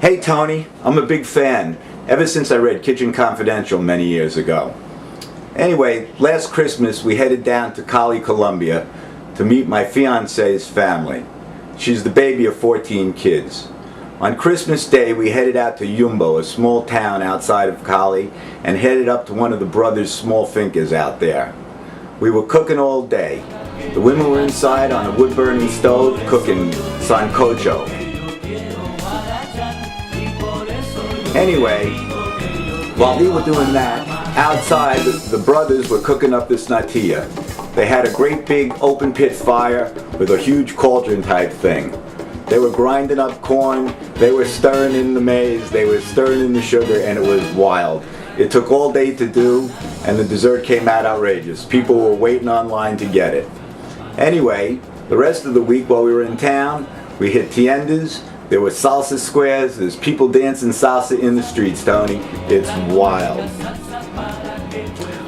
Hey Tony, I'm a big fan, ever since I read Kitchen Confidential many years ago. Anyway, last Christmas we headed down to Cali, Colombia to meet my fiance's family. She's the baby of 14 kids. On Christmas Day we headed out to Yumbo, a small town outside of Cali, and headed up to one of the brothers' small fincas out there. We were cooking all day. The women were inside on a wood-burning stove cooking sancocho. Anyway, while they were doing that, outside the brothers were cooking up this natilla. They had a great big open pit fire with a huge cauldron type thing. They were grinding up corn, they were stirring in the maize, they were stirring in the sugar, and it was wild. It took all day to do, and the dessert came out outrageous. People were waiting online to get it. Anyway, the rest of the week while we were in town, we hit tiendas. There were salsa squares, there's people dancing salsa in the streets, Tony. It's wild.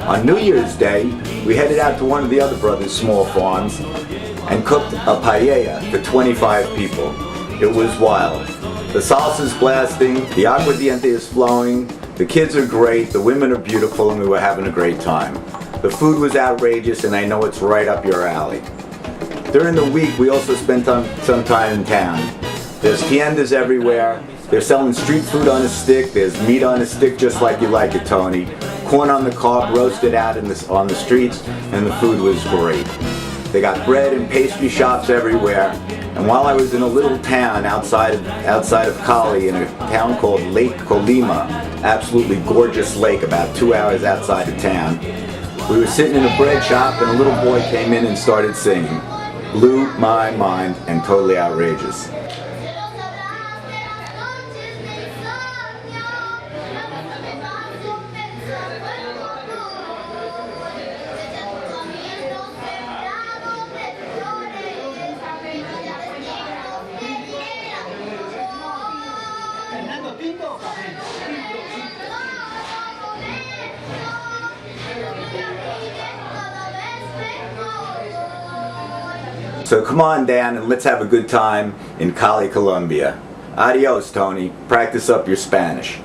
On New Year's Day, we headed out to one of the other brothers' small farms and cooked a paella for 25 people. It was wild. The salsa's blasting, the aguardiente is flowing, the kids are great, the women are beautiful, and we were having a great time. The food was outrageous, and I know it's right up your alley. During the week, we also spent some time in town. There's tiendas everywhere. They're selling street food on a stick. There's meat on a stick just like you like it, Tony. Corn on the cob, roasted out on the streets, and the food was great. They got bread and pastry shops everywhere. And while I was in a little town outside of Cali, in a town called Lake Colima, absolutely gorgeous lake about 2 hours outside of town, we were sitting in a bread shop and a little boy came in and started singing. Blew my mind and totally outrageous. So come on down and let's have a good time in Cali, Colombia. Adios, Tony. Practice up your Spanish.